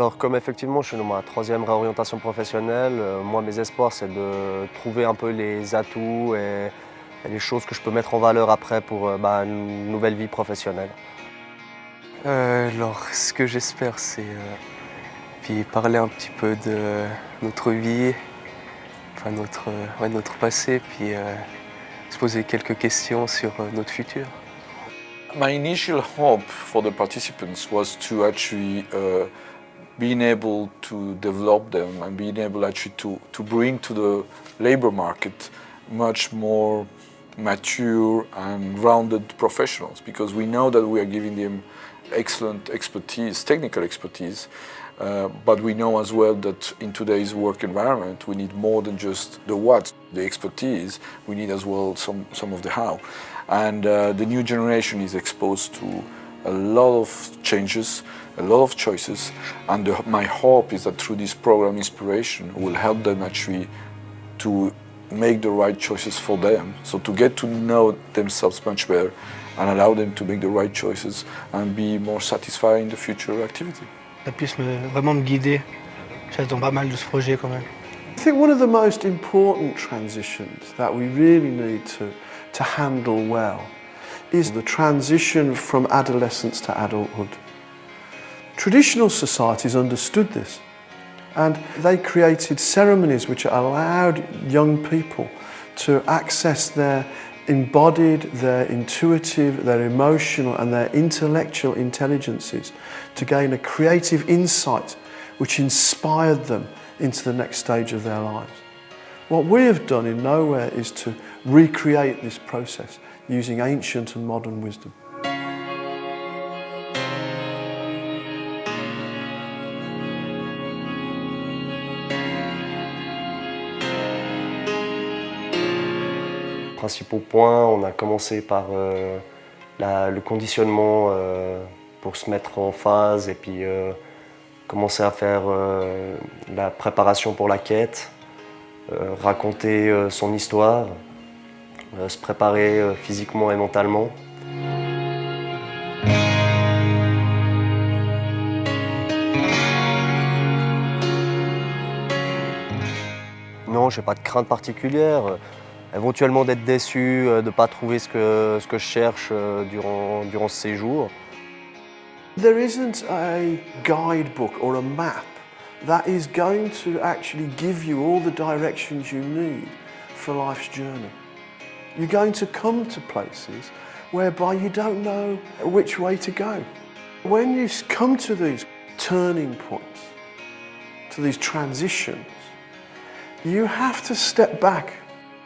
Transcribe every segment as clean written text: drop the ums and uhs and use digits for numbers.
Alors comme effectivement je suis dans ma troisième réorientation professionnelle, moi mes espoirs c'est de trouver un peu les atouts et les choses que je peux mettre en valeur après pour une nouvelle vie professionnelle. Alors ce que j'espère c'est puis parler un petit peu de notre vie, enfin notre passé, puis se poser quelques questions sur notre futur. My initial hope for the participants was to actually being able to develop them and being able actually to bring to the labor market much more mature and rounded professionals, because we know that we are giving them excellent expertise, technical expertise, but we know as well that in today's work environment we need more than just the what, the expertise, we need as well some of the how. And the new generation is exposed to a lot of changes, a lot of choices, and my hope is that through this program Inspiration will help them actually to make the right choices for them, so to get to know themselves much better and allow them to make the right choices and be more satisfied in the future activity. Ça puisse vraiment me guider. J'attends pas mal de ce projet quand même. I think one of the most important transitions that we really need to handle well is the transition from adolescence to adulthood. Traditional societies understood this, and they created ceremonies which allowed young people to access their embodied, their intuitive, their emotional and their intellectual intelligences to gain a creative insight which inspired them into the next stage of their lives. What we have done in Nowhere is to recreate this process using ancient and modern wisdom. Principaux points, on a commencé par le conditionnement pour se mettre en phase et puis commencer à faire la préparation pour la quête, raconter son histoire, se préparer physiquement et mentalement. Non, je n'ai pas de crainte particulière. Éventuellement d'être déçu, de ne pas trouver ce que je cherche durant ce séjour. There isn't a guidebook or a map that is going to actually give you all the directions you need for life's journey. You're going to come to places whereby you don't know which way to go. When you come to these turning points, to these transitions, you have to step back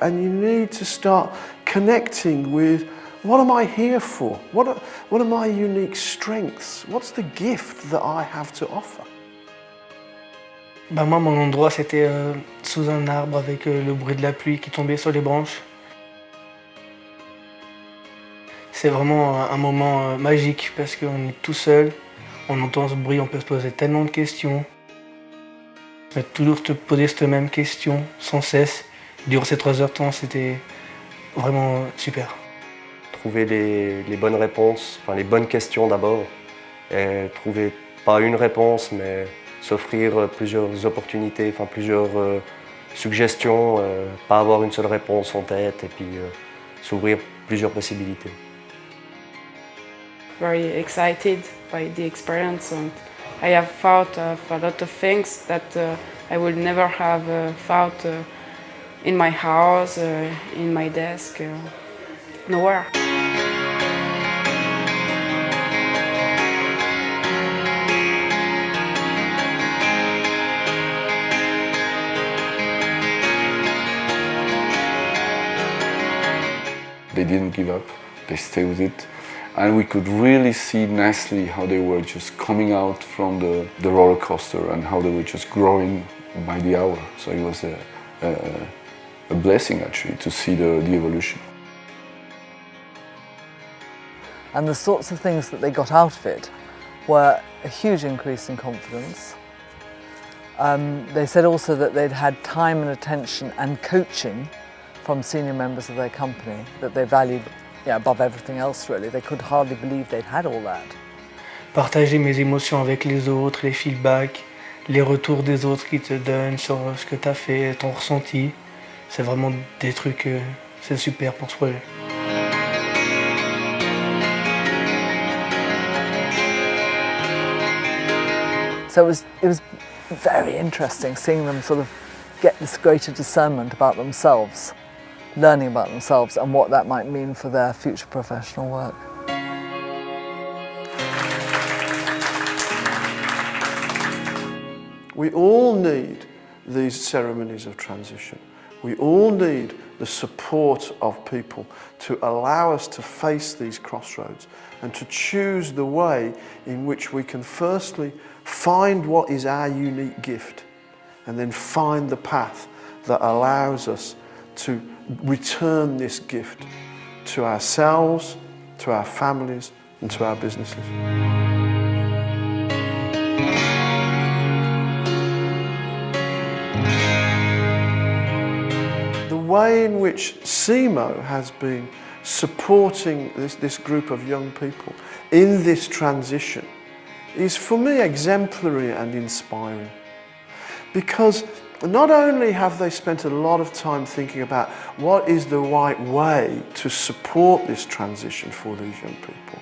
and you need to start connecting with what am I here for? What are my unique strengths? What's the gift that I have to offer? Moi, mon endroit, c'était sous un arbre avec le bruit de la pluie qui tombait sur les branches. C'est vraiment un moment magique parce qu'on est tout seul, on entend ce bruit, on peut se poser tellement de questions. On va toujours te poser cette même question sans cesse. Durant ces 3 heures de temps, c'était vraiment super. Trouver les bonnes réponses, enfin les bonnes questions d'abord, et trouver pas une réponse, mais s'offrir plusieurs opportunités, enfin plusieurs suggestions, pas avoir une seule réponse en tête, et puis s'ouvrir plusieurs possibilités. Very excited by the experience, and I have thought of a lot of things that I would never have thought in my house, in my desk, nowhere. They didn't give up, they stayed with it. And we could really see nicely how they were just coming out from the roller coaster and how they were just growing by the hour. So it was a blessing actually to see the evolution. And the sorts of things that they got out of it were a huge increase in confidence. They said also that they'd had time and attention and coaching from senior members of their company that they valued above everything else really. They could hardly believe they'd had all that. Partager mes émotions avec les autres, les feedbacks, les retours des autres qui te donnent sur ce que tu as fait, ton ressenti. C'est vraiment des trucs, c'est super pour ce projet. So it was very interesting seeing them sort of get this greater discernment about themselves, learning about themselves and what that might mean for their future professional work. We all need these ceremonies of transition. We all need the support of people to allow us to face these crossroads and to choose the way in which we can firstly find what is our unique gift and then find the path that allows us to return this gift to ourselves, to our families and to our businesses. The way in which CIMO has been supporting this group of young people in this transition is for me exemplary and inspiring, because not only have they spent a lot of time thinking about what is the right way to support this transition for these young people,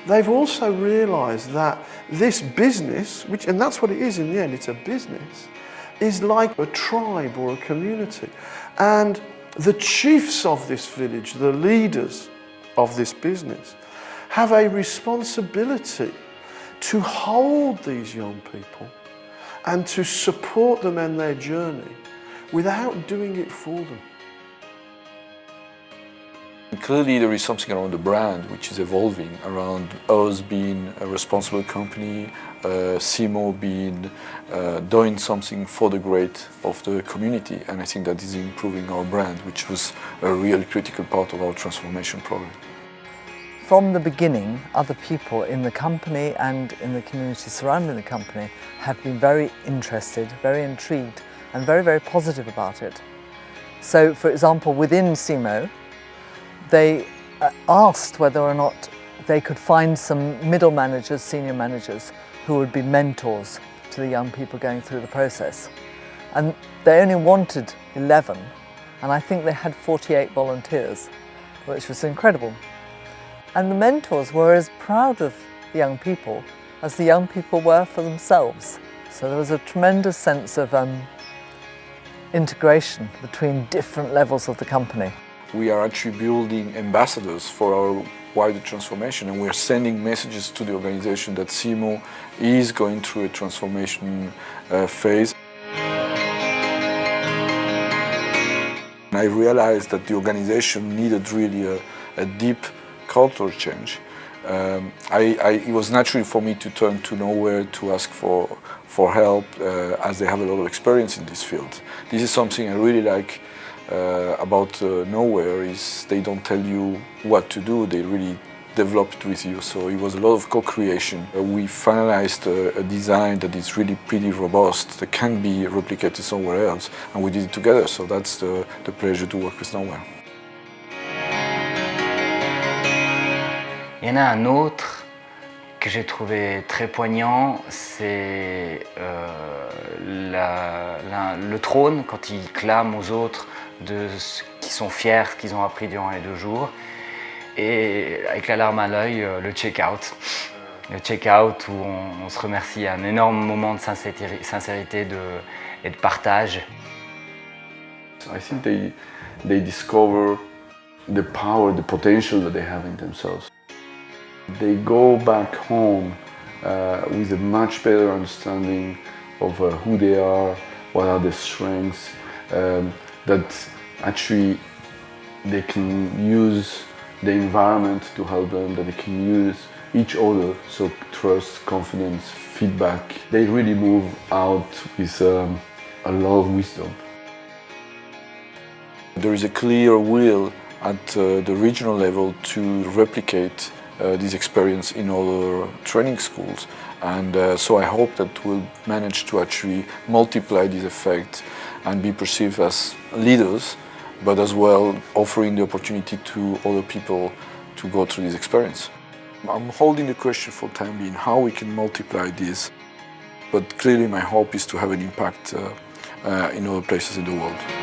they've also realised that this business, and that's what it is in the end, it's a business, is like a tribe or a community. And the chiefs of this village, the leaders of this business, have a responsibility to hold these young people and to support them in their journey without doing it for them. Clearly there is something around the brand which is evolving, around us being a responsible company, CIMO being doing something for the great of the community, and I think that is improving our brand, which was a real critical part of our transformation program. From the beginning, other people in the company and in the community surrounding the company have been very interested, very intrigued and very, very positive about it. So, for example, within CIMO, they asked whether or not they could find some middle managers, senior managers, who would be mentors to the young people going through the process. And they only wanted 11, and I think they had 48 volunteers, which was incredible. And the mentors were as proud of the young people as the young people were for themselves. So there was a tremendous sense of integration between different levels of the company. We are actually building ambassadors for our wider transformation, and we're sending messages to the organization that CIMO is going through a transformation phase. And I realized that the organization needed really a deep cultural change. It was natural for me to turn to Nowhere to ask for help, as they have a lot of experience in this field. This is something I really like about Nowhere, is they don't tell you what to do, they really develop it with you. So it was a lot of co-creation. We finalized a design that is really pretty robust, that can be replicated somewhere else, and we did it together. So that's the pleasure to work with Nowhere. Il y en a un autre que j'ai trouvé très poignant, c'est le trône, quand il clame aux autres de ce qu'ils sont fiers, ce qu'ils ont appris durant les 2 jours. Et avec la larme à l'œil, le check-out. Le check-out où on se remercie, un énorme moment de sincérité et de partage. I think they discover the power, the potential that they have in themselves. They go back home with a much better understanding of who they are, what are their strengths, that actually they can use the environment to help them, that they can use each other, so trust, confidence, feedback. They really move out with a lot of wisdom. There is a clear will at the regional level to replicate this experience in other training schools, and so I hope that we'll manage to actually multiply this effect and be perceived as leaders, but as well offering the opportunity to other people to go through this experience. I'm holding the question for the time being, how we can multiply this. but clearly my hope is to have an impact in other places in the world.